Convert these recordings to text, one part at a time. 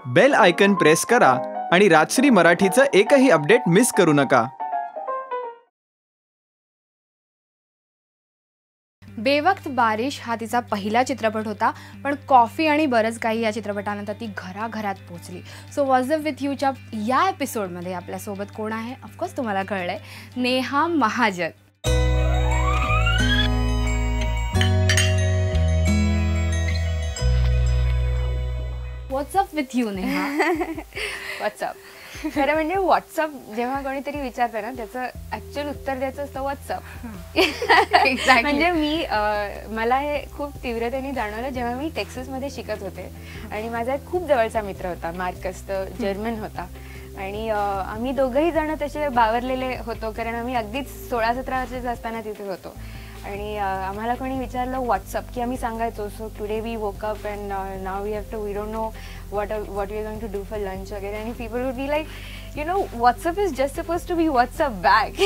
Bell icon press करा आणि राजश्री मराठीचं एकही अपडेट मिस करू नका. बेवक्त बारिश हा तिचा पहिला चित्रपट होता, पण कॉफी आणि बरंच काही या चित्रपटानंतर ती घराघरात पोहोचली. सो व्हॉट्सअप विथ यूच्या या एपिसोडमध्ये आपल्यासोबत कोण आहे, ऑफकोर्स तुम्हाला कळलंय, Neha Mahajan. What's up with you Neha. What's up खरं म्हणजे व्हॉट्सअप जेव्हा कोणीतरी विचारतं ना, त्याचं ॲक्च्युअल उत्तर द्यायचं असतं व्हॉट्सअप. म्हणजे मला हे खूप तीव्रतेने जाणवलं जेव्हा मी टेक्सासमध्ये शिकत होते आणि माझा एक खूप जवळचा मित्र होता, मार्कस, तो जर्मन होता. आणि आम्ही दोघंही जण तसे बावरलेले होतो, कारण आम्ही अगदीच 16-17 वर्षाचे असताना तिथे होतो. आणि आम्हाला कोणी विचारलं व्हॉट्सअप की आम्ही सांगायचो, so today we woke up and now we have to, we don't know what we are going to do for lunch वगैरे. आणि people would be like, you know, WhatsApp is just supposed to be WhatsApp back.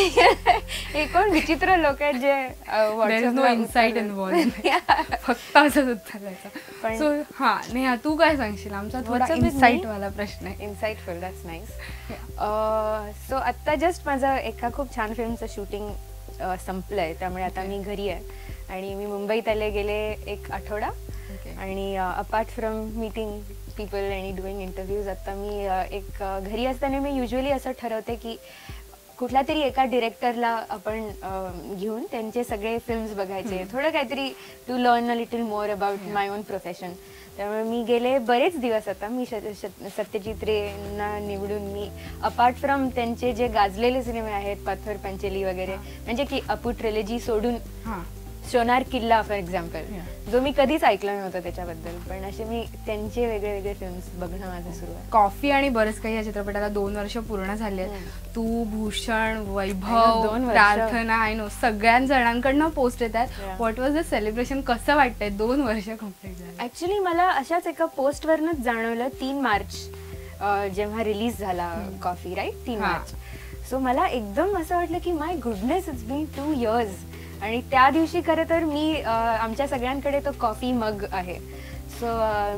हे कोण विचित्र लोक आहेत जे WhatsApp no insight involve, फक्त असंच उत्तर द्यायचं. सो हां नेहा, तू काय सांगशील? आमचा थोडा इनसाइट वाला प्रश्न आहे. Insightful, that's nice. सो आत्ता जस्ट माझं एका खूप छान फिल्मचं शूटिंग संपलंय, त्यामुळे आता मी घरी आहे आणि मी मुंबईत आले गेले एक आठवडा. आणि अपार्ट फ्रॉम मीटिंग पीपल आणि डुईंग इंटरव्ह्यूज, आता मी एक घरी असताना मी युजली असं ठरवते की कुठल्या तरी एका डिरेक्टरला आपण घेऊन त्यांचे सगळे फिल्म्स बघायचे, थोडं काहीतरी to learn a little more about my own profession. त्यामुळे मी गेले बरेच दिवस आता मी सत्यजित रेंना निवडून मी अपार्ट फ्रॉम त्यांचे जे गाजलेले सिनेमे आहेत, पत्थर पंचेली वगैरे, म्हणजे की अपू ट्रिलॉजी सोडून सोनार किल्ला फॉर एक्झाम्पल, जो मी कधीच ऐकलं नव्हतं त्याच्याबद्दल, पण असे मी त्यांचे वेगळे वेगळे फिल्म्स बघणं माझं सुरू आहे. कॉफी आणि बरंच काही या चित्रपटाला 2 वर्ष पूर्ण झाली आहेत. तू, भूषण, वैभव, प्रार्थना, आय नो सगळ्या जणांकडनं पोस्ट येतात. What was the celebration? कसं वाटतंय 2 वर्ष कम्प्लीट झालं? ॲक्च्युली मला अशाच एका पोस्टवरनंच जाणवलं 3 मार्च जेव्हा रिलीज झाला कॉफी, राईट, 3 मार्च. सो मला एकदम असं वाटलं की माय गुडनेस, इट्स बीन 2 years. आणि त्या दिवशी खरं तर मी आमच्या सगळ्यांकडे तो कॉफी मग आहे. सो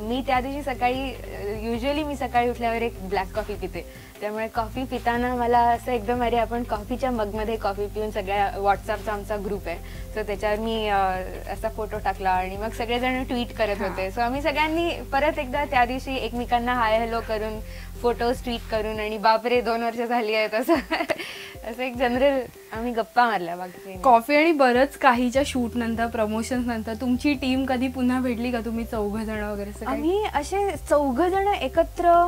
मी त्या दिवशी सकाळी युजली मी सकाळी उठल्यावर एक ब्लॅक कॉफी पिते, त्यामुळे कॉफी पिताना मला असं एकदम, अरे आपण कॉफीच्या मगमध्ये कॉफी पिऊन, सगळ्या व्हॉट्सअपचा आमचा ग्रुप आहे, सो त्याच्यावर मी असा फोटो टाकला आणि मग सगळेजण ट्विट करत होते. सो आम्ही सगळ्यांनी परत एकदा त्या दिवशी एकमेकांना हाय हॅलो करून, फोटोज ट्विट करून, आणि बापरे 2 वर्ष झाली आहेत असं एक जनरल आम्ही गप्पा मारल्या. बाकी कॉफी आणि बरंच काहीच्या शूट नंतर, प्रमोशन्स नंतर तुमची टीम कधी पुन्हा भेटली का? तुम्ही 4 जण वगैरे? आम्ही असे 4 जण एकत्र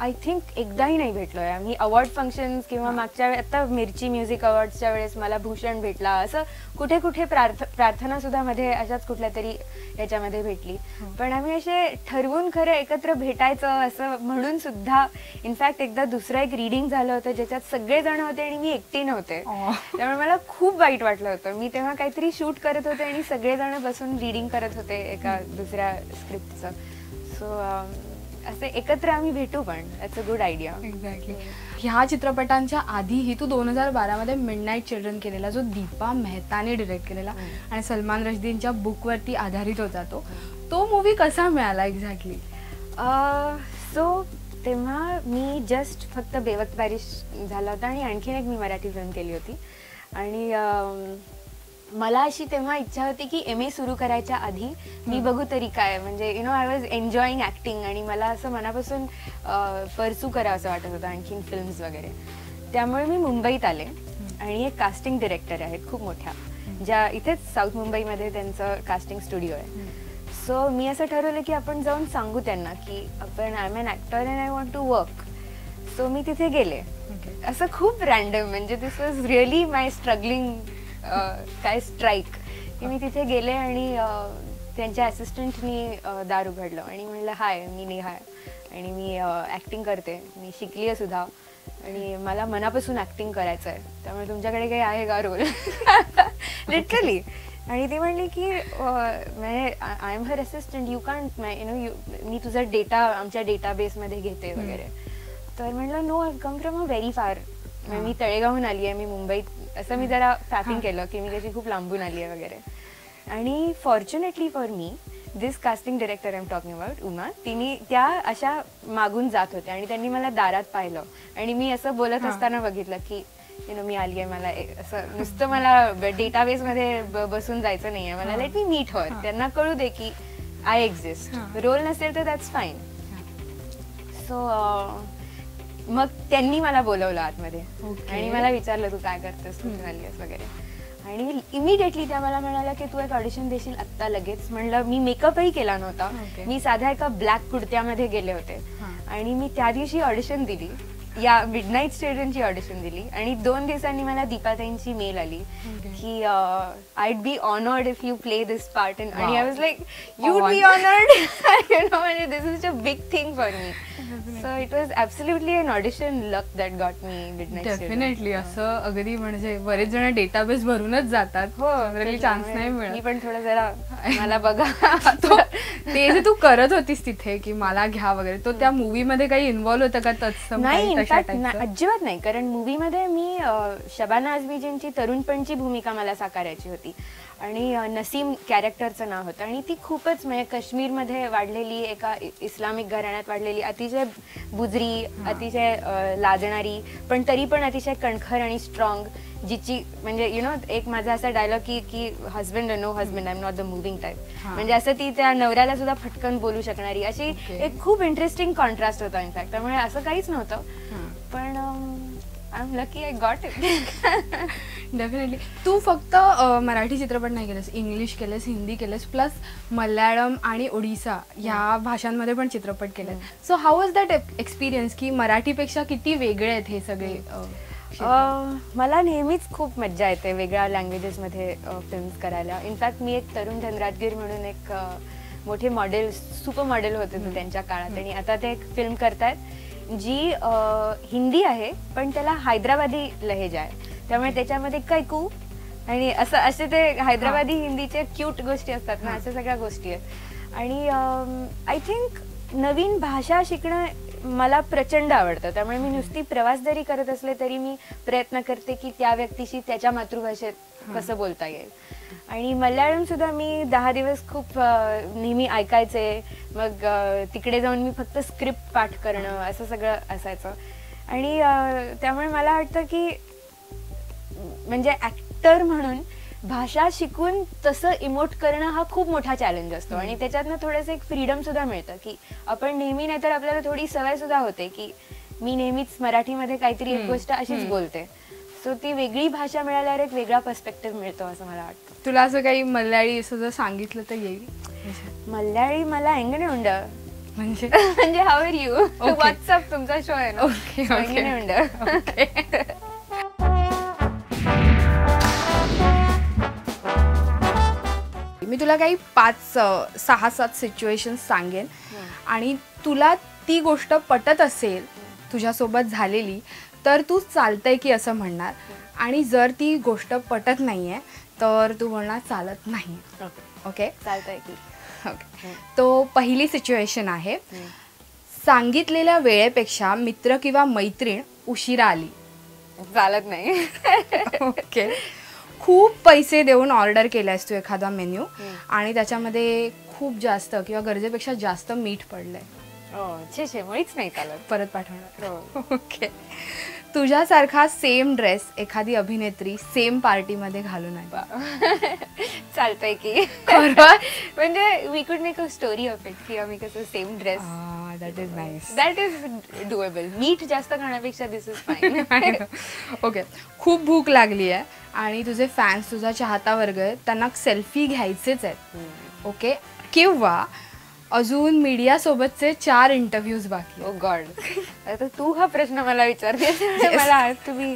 आय थिंक एकदाही नाही भेटलोय आम्ही. अवॉर्ड फंक्शन्स किंवा मागच्या आता मिर्ची म्युझिक अवॉर्ड्सच्या वेळेस मला भूषण भेटला, असं कुठे कुठे प्रार्थना सुद्धा मध्ये अशाच कुठल्या तरी याच्यामध्ये भेटली. पण आम्ही असे ठरवून खरं एकत्र भेटायचं असं म्हणून सुद्धा, इनफॅक्ट एकदा दुसरं एक रीडिंग झालं होतं ज्याच्यात सगळेजण होते आणि मी एकटी नव्हते, त्यामुळे मला खूप वाईट वाटलं होतं. मी तेव्हा काहीतरी शूट करत होते आणि सगळेजण बसून रीडिंग करत होते एका दुसऱ्या स्क्रिप्टचं. सो असे एकत्र आम्ही भेटू, पण that's a good idea. Exactly. ह्या चित्रपटांच्या आधीही तू 2012 मिडनाईट चिल्ड्रन केलेला, जो दीपा मेहताने डिरेक्ट केलेला आणि सलमान रश्दींच्या बुकवरती आधारित होता, तो मूवी कसा मिळाला एक्झॅक्टली? सो तेव्हा मी जस्ट फक्त बेवक्त बारिश झाला होता आणि आणखीन एक मी मराठी फिल्म केली होती. आणि मला अशी तेव्हा इच्छा होती की MA सुरू करायच्या आधी मी बघू तरी काय, म्हणजे you know I was enjoying acting आणि मला असं मनापासून परसू करावं असं वाटत होतं आणखीन फिल्म्स वगैरे. त्यामुळे मी मुंबईत आले आणि एक कास्टिंग डिरेक्टर आहेत खूप मोठ्या, ज्या इथेच साऊथ मुंबईमध्ये त्यांचं कास्टिंग स्टुडिओ आहे. सो मी असं ठरवलं की आपण जाऊन सांगू त्यांना की आपण I am an actor and I want to work. So मी तिथे गेले, असं खूप रँडम, म्हणजे this was really my struggling काय स्ट्राईक, की मी तिथे गेले आणि त्यांच्या असिस्टंटनी दार उघडलं आणि म्हणलं, हाय मी नेहा आहे आणि मी ॲक्टिंग करते, मी शिकली आहे सुद्धा आणि मला मनापासून ॲक्टिंग करायचं आहे, त्यामुळे तुमच्याकडे काही आहे का रोल? लिटरली. आणि ती म्हणली की म्हणजे I am her assistant, you can't, मी तुझा डेटा आमच्या डेटाबेसमध्ये घेते वगैरे. तर म्हणलं, no, I come from a very far, मी तळेगावहून आली आहे, मी मुंबईत, असं मी जरा फॅपिंग केलं की मी कशी खूप लांबून आली आहे वगैरे. आणि fortunately for me this casting director I am talking about Uma, तिने त्या अशा मागून जात होत्या आणि त्यांनी मला दारात पाहिलं आणि मी असं बोलत असताना बघितलं की मी आली आहे, मला असं नुसतं मला डेटाबेस मध्ये बसून जायचं नाहीये, मला लेट मी मीट हर, त्यांना कळू दे की आय एक्झिस्ट, रोल नसेल तर दॅट्स फाईन. सो मग त्यांनी मला बोलवलं आतमध्ये आणि मला विचारलं तू काय करतेस, कुठे आलीस वगैरे, आणि इमिडिएटली त्या मला म्हणाल्या की तू एक ऑडिशन देशील आत्ता लगेच. म्हणलं मी मेकअपही केला नव्हता, मी साध्या एका ब्लॅक कुर्त्यामध्ये गेले होते आणि मी त्या दिवशी ऑडिशन दिली, या मिडनाईट स्टेडियमची ऑडिशन दिली आणि 2 दिवसांनी मला दीपाताईंची मेल आली की I'd be honoured if you play this part, आणि I was like you be honoured, you know, म्हणजे this is a big thing for me. So it was absolutely an audition luck that got me midnight. Definitely असं अगदी म्हणजे बरेच जण database भरूनच जातात, हो chance नाही मिळत. मी पण थोडं जरा मला बघा ते जे तू करत होतीस तिथे की मला घ्या वगैरे, तो त्या मूवी मध्ये काही इन्व्हॉल्व होतं का तत्सम? नाही, अजिबात नाही, कारण मूवी मध्ये मी शबाना आझमीजींची तरुणपणची भूमिका मला साकारायची होती आणि नसीम कॅरेक्टरचं नाव होतं आणि ती खूपच म्हणजे काश्मीरमध्ये वाढलेली, एका इस्लामिक घराण्यात वाढलेली, अतिशय बुजरी, अतिशय लाजणारी, पण तरी पण अतिशय कणखर आणि स्ट्रॉंग, जिची म्हणजे एक माझा असा डायलॉग की husband no husband, I am not the moving type, म्हणजे असं ती त्या नवऱ्याला सुद्धा फटकन बोलू शकणारी अशी एक खूप इंटरेस्टिंग कॉन्ट्रास्ट होता इनफॅक्ट. त्यामुळे असं काहीच नव्हतं, पण I am lucky I got it. Definitely. तू फक्त मराठी चित्रपट नाही केलेस, इंग्लिश केलेस, हिंदी केलेस, प्लस मल्याळम आणि ओडिसा या भाषांमध्ये पण चित्रपट केले. So how was that experience की मराठीपेक्षा किती वेगळे आहेत हे सगळे? मला नेहमीच खूप मज्जा येते वेगळ्या लँग्वेजेसमध्ये फिल्म्स करायला. इनफॅक्ट मी एक तरुण धनराजगीर म्हणून एक मोठे मॉडेल, सुपर मॉडेल होते ते त्यांच्या काळात, आणि आता ते एक फिल्म करतायत जी हिंदी आहे पण त्याला हैदराबादी लहेजा आहे, त्यामुळे त्याच्यामध्ये कैकू आणि असं असे ते हैदराबादी हिंदीचे क्यूट गोष्टी असतात ना, अशा सगळ्या गोष्टी आहेत. आणि आय थिंक नवीन भाषा शिकणं मला प्रचंड आवडतं, त्यामुळे मी नुसती प्रवास जरी करत असले तरी मी प्रयत्न करते की त्या व्यक्तीशी त्याच्या मातृभाषेत कसं बोलता येईल. आणि मल्याळम सुद्धा मी 10 दिवस खूप नेहमी ऐकायचे, मग तिकडे जाऊन मी फक्त स्क्रिप्ट पाठ करणं असं सगळं असायचं. आणि त्यामुळे मला वाटतं की म्हणजे ॲक्टर म्हणून भाषा शिकून तसं इमोट करणं हा खूप मोठा चॅलेंज असतो, आणि त्याच्यातनं थोडंसं एक फ्रीडम सुद्धा मिळतं की आपण नेहमी, नाहीतर आपल्याला थोडी सवय सुद्धा होते की मी नेहमीच मराठीमध्ये काहीतरी एक गोष्ट अशीच बोलते. सो ती वेगळी भाषा मिळाल्यावर एक वेगळा पर्स्पेक्टिव्ह मिळतो असं मला वाटतं. तुला असं काही मल्याळी असं जर सांगितलं तर येईल? मल्याळी मला एंगणे उंड म्हणजे म्हणजे हाऊ आर यू, व्हॉट्सअप तुमचा शो आहे ना, एंगणे उंड. मी तुला काही 5-6-7 सिच्युएशन्स सांगेन आणि तुला ती गोष्ट पटत असेल तुझ्यासोबत झालेली तर तू चालतंय की असं म्हणणार, आणि जर ती गोष्ट पटत नाहीये तर तू म्हणणार चालत नाही. ओके, चालतंय की. ओके, तो पहिली सिच्युएशन आहे, सांगितलेल्या वेळेपेक्षा मित्र किंवा मैत्रीण उशिरा आली. चालत नाही. ओके, खूप पैसे देऊन ऑर्डर केलायस तू एखादा मेन्यू आणि त्याच्यामध्ये खूप जास्त किंवा गरजेपेक्षा जास्त मीठ पडलंय, मुळीच नाही चालत, परत पाठवणार. ओके, तुझ्यासारखा सेम ड्रेस एखादी अभिनेत्री सेम पार्टीमध्ये घालून आहे. चालतंय की. म्हणजे वी कुड make a story of it की आम्ही कसं same dress. That is nice, that is doable. मीठ जास्त खाण्यापेक्षा दिस इज फाईन. ओके, खूप भूक लागली आहे आणि तुझे फॅन्स, तुझा चाहता वर्ग आहे, त्यांना सेल्फी घ्यायचेच आहेत. ओके, किंवा अजून मीडिया सोबतचे 4 इंटरव्ह्यूज बाकी. ओ गॉड, आता तू हा प्रश्न मला विचारते, मला आज तुम्ही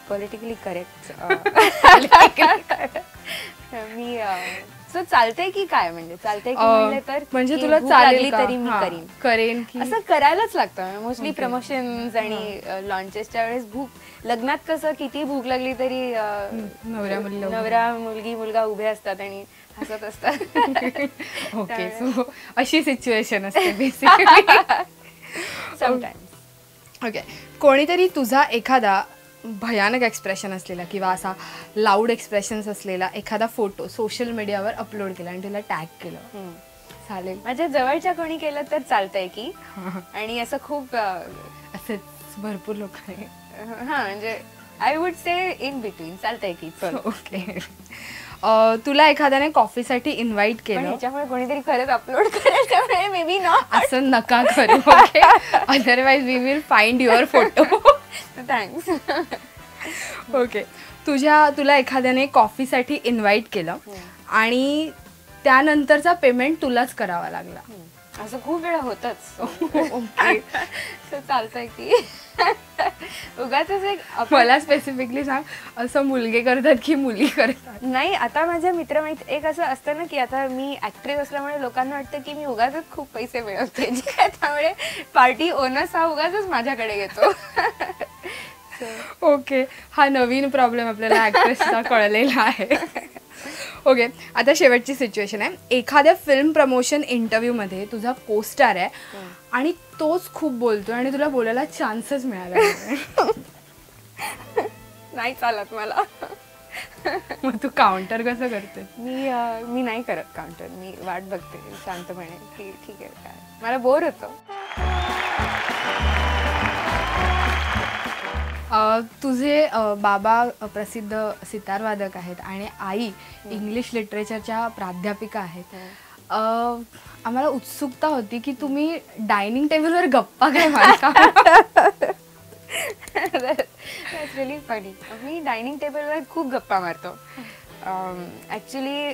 पॉलिटिकली करेक्ट. मी सो चालतंय की काय, म्हणजे चालतंय की म्हणले तर म्हणजे तुला चालेल तरी मी करेन की असं करायलाच लागतं. मोस्टली प्रमोशन्स आणि लॉन्चेसच्या वेळेस भूक, लग्नात कसं किती भूक लागली तरी नवरा मुलगी मुलगा उभे असतात आणि हसत असतात. ओके, सो अशी सिच्युएशन असते बेसिकली समटाइम्स. ओके, कोणीतरी तुझा एखादा भयानक एक्सप्रेशन असलेला किंवा असा लाऊड एक्सप्रेशन्स असलेला एखादा फोटो सोशल मीडियावर अपलोड केला आणि तुला टॅग केलं, चालेल. माझ्या जवळच्या कोणी केलं तर चालतंय की. आणि असं खूप असेच भरपूर लोक आहे. हा म्हणजे I would say in between चालतंय की. ओके. तुला एखाद्याने कॉफीसाठी इन्व्हाइट पण केलं, ह्याच्यामुळे कोणीतरी खरंच अपलोड करेल त्यामुळे मे बी नॉट. असं नका करू. Okay, otherwise we will find your photo. Thanks. Okay. तुला एखाद्याने कॉफीसाठी इन्व्हाइट केलं आणि त्यानंतरचा पेमेंट तुलाच करावा लागला. असं खूप वेळा होतच. ओके. चालतंय की. उगाच एक मला स्पेसिफिकली सांग, असं मुलगे करतात की मुली करतात? नाही, आता माझ्या मित्रमैत्री एक असं असतं ना की आता मी ऍक्ट्रेस असल्यामुळे लोकांना वाटतं की मी उगाच खूप पैसे मिळवते, त्यामुळे पार्टी ओनर्स हा उगाच माझ्याकडे येतो. ओके, हा नवीन प्रॉब्लेम आपल्याला ऍक्ट्रेसचा कळलेला आहे. ओके, आता शेवटची सिच्युएशन आहे. एखाद्या फिल्म प्रमोशन इंटरव्ह्यूमध्ये तुझा कोस्टार आहे आणि तोच खूप बोलतोय आणि तुला बोलायला चान्सच मिळाला नाही चालत मला. मग तू काउंटर कसं करते? मी नाही करत काउंटर. मी वाट बघते शांतपणे की ठीक आहे, काय मला बोर होतं. तुझे बाबा प्रसिद्ध सितारवादक आहेत आणि आई इंग्लिश लिटरेचरच्या प्राध्यापिका आहेत. आम्हाला उत्सुकता होती की तुम्ही डायनिंग टेबलवर गप्पा काय मारता? That's really funny. Me dining टेबलवर खूप गप्पा मारतो. ॲक्च्युली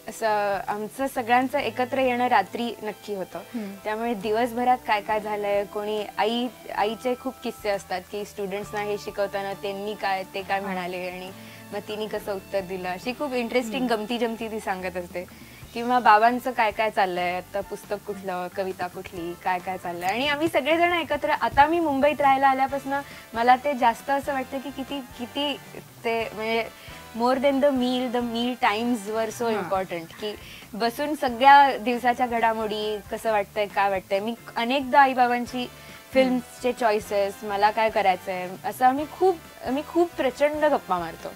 असं आमचं सगळ्यांचं एकत्र येणं रात्री नक्की होतं, त्यामुळे दिवसभरात काय काय झालंय, कोणी आईचे खूप किस्से असतात की स्टुडंट्सना हे शिकवताना त्यांनी ते काय म्हणाले आणि मग तिने कसं उत्तर दिलं, अशी खूप इंटरेस्टिंग गमती जमती ती सांगत असते. किंवा बाबांचं काय काय चाललंय, आता पुस्तक कुठलं, कविता कुठली, काय काय चाललंय. आणि आम्ही सगळेजण एकत्र, आता मी मुंबईत राहायला आल्यापासून मला ते जास्त असं वाटतं की किती ते म्हणजे more then the meal times वर सो इम्पॉर्टंट, की बसून सगळ्या दिवसाच्या घडामोडी, कसं वाटतंय, काय वाटतंय. मी अनेकदा आईबाबांची फिल्मचे चॉईसेस, मला काय करायचंय, असं आम्ही खूप प्रचंड गप्पा मारतो.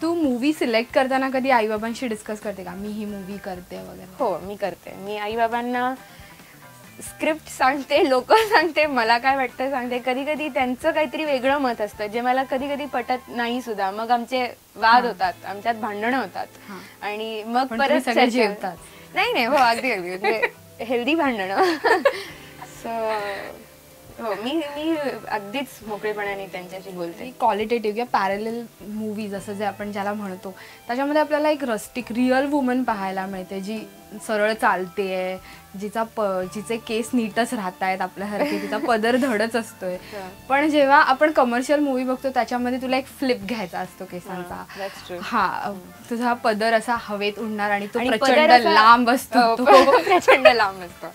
तू मूवी सिलेक्ट करताना कधी आईबाबांशी डिस्कस करते का, मी ही मूवी करते वगैरे? हो, मी करते. मी आईबाबांना स्क्रिप्ट सांगते, लोक सांगते, मला काय वाटतं सांगते. कधी कधी त्यांचं काहीतरी वेगळं मत असतं जे मला कधी कधी पटत नाही सुद्धा. मग आमचे वाद होतात, आमच्यात भांडणं होतात आणि मग परत जेवतात. नाही हो, अगदी हेल्दी भांडणं. हो, मी अगदीच मोकळेपणाने त्यांच्याशी बोलते. क्वालिटेटिव्ह किंवा पॅरलल मूवीज असं जे आपण ज्याला म्हणतो, त्याच्यामध्ये आपल्याला एक रस्टिक रिअल वुमन पाहायला मिळते, जी सरळ चालतेय, जिचे केस नीटच राहत आहेत आपल्यासारखे, तिचा पदर धडच असतोय. पण जेव्हा आपण कमर्शियल मूवी बघतो त्याच्यामध्ये तुला एक फ्लिप घ्यायचा असतो केसांचा. हा, तुझा पदर असा हवेत उडणार आणि तो प्रचंड लांब असतो. प्रचंड लांब असतो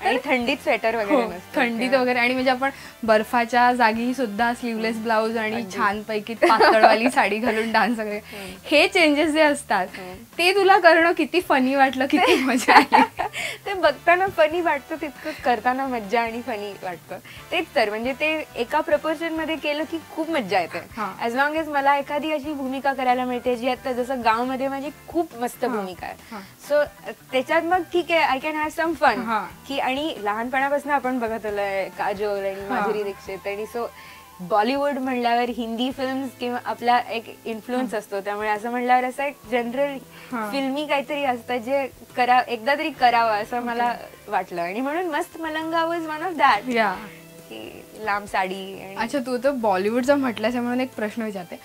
आणि थंडीत स्वेटर वगैरे, थंडीत वगैरे. आणि म्हणजे आपण बर्फाच्या जागी सुद्धा स्लीवलेस ब्लाऊज आणि छानपैकी पातळवाली साडी घालून डान्स वगैरे, हे चेंजेस जे असतात ते तुला करणं किती फनी वाटलं, किती मजा आली? ते बघताना फनी वाटतं तितकंच करताना मज्जा आणि फनी वाटतं. तेच तर, म्हणजे ते एका प्रपोर्शन मध्ये केलं की खूप मज्जा येते. ऍज लॉंग एज मला एखादी अशी भूमिका करायला मिळते जी आता जसं गाव मध्ये माझी खूप मस्त भूमिका आहे, सो त्याच्यात मग ठीक आहे, I can have some fun की. आणि लहानपणापासून आपण बघत आलोय काजोल आणि माधुरी दीक्षित, आणि सो बॉलिवूड म्हणल्यावर हिंदी फिल्म्स किंवा आपला एक इन्फ्लुएन्स असतो, त्यामुळे असं म्हणल्यावर असं एक जनरल फिल्मी काहीतरी असतं जे एकदा तरी करावं असं मला वाटलं. आणि म्हणून मस्त मलंगा वॉज वन ऑफ दॅट, की लांब साडी. अच्छा, तू तर बॉलिवूडचं म्हटल्यास म्हणून एक प्रश्न विचारते.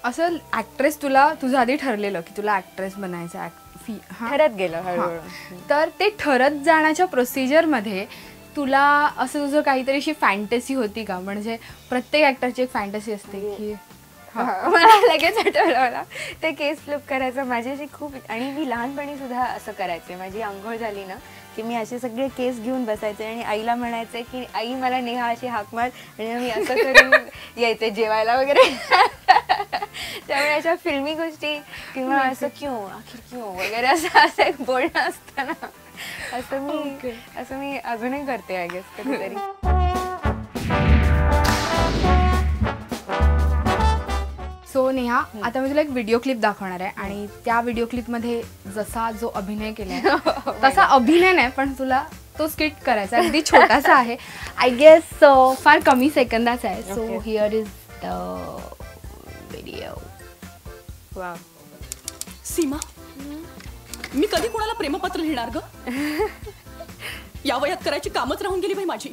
असं ऍक्ट्रेस तुझं आधी ठरलेलं की तुला ऍक्ट्रेस बनायचं, ठरत गेलं हळूहळू, तर ते ठरत जाण्याच्या प्रोसिजर मध्ये तुला असं तुझं काहीतरी अशी फॅन्टसी होती का? म्हणजे प्रत्येक ऍक्टरची एक फॅन्टसी असते की मला लगेच आठवलं, मला ते केस फ्लिप करायचं माझ्याशी खूप. आणि मी लहानपणी सुद्धा असं करायचे. माझी आंघोळ झाली ना की मी असे सगळे केस घेऊन बसायचे आणि आईला म्हणायचे की आई मला नेहा अशी हाक मार, आणि मी असं करून यायचे जेवायला वगैरे. त्यामुळे अशा फिल्मी गोष्टी किंवा असं आखिर वगैरे असं एक बोलणं असतं ना, असं मी अजूनही करते आय गेस कधीतरी. सो नेहा, आता मी तुला एक व्हिडिओ क्लिप दाखवणार आहे आणि त्या व्हिडिओ क्लिपमध्ये जसा जो अभिनय केलाय तसा अभिनय नाही, पण तुला तो स्किट करायचा, अगदी छोटासा आहे. आय गेस फार कमी सेकंदाचा आहे. So here is the video. वा. सीमा, मी कधी कोणाला प्रेमपत्र लिहिणार ग? या वयात करायची कामच राहून गेली बाई माझी.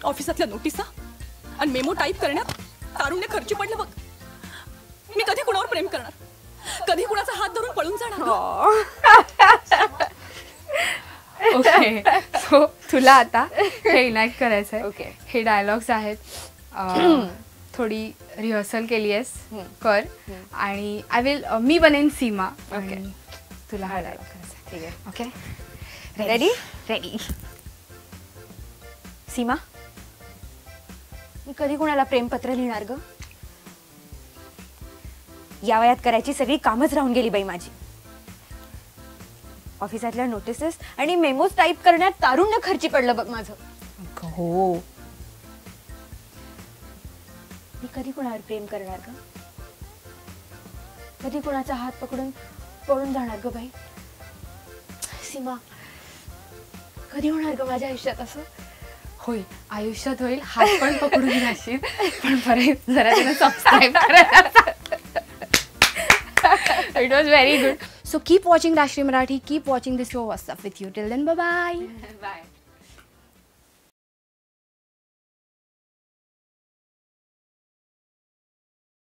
ऑफिसातल्या नोटिसा आणि मेमो टाईप करण्यात तारुण्य खर्ची पडलं बघ. मी कधी कुणावर प्रेम करणार? कधी कुणाचा हात धरून पळून जाणार? ओके, सो तुला आता हे इनॅक्ट करायचं आहे. ओके. हे डायलॉग्स आहेत. थोडी रिहर्सल केली आहेस, कर. आणि आय विल मी बनेन सीमा. ओके. तुला हा डायलॉग करायचा. ठीक आहे. Okay, ready? रेडी. सीमा, मी कधी कोणाला प्रेमपत्र लिहिणार ग? या वयात करायची सगळी कामच राहून गेली बाई माझी. ऑफिसातल्या नोटिसेस आणि मेमोज टाईप करण्यात तारुण्य खर्ची पडलं बघ माझं. हो, मी कधी कोणावर प्रेम करणार ग? कधी कोणाचा हात पकडून पळून जाणार ग बाई? सीमा, कधी होणार ग माझ्या आयुष्यात असं? होईल, आयुष्यात होईल. हात पण पकडून जाशील, पण परत जरा त्यांना सबस्क्राईब करायला. It was very good. So keep watching Rajshri Marathi. Keep watching this show. What's up with you. Till then, bye bye. Bye.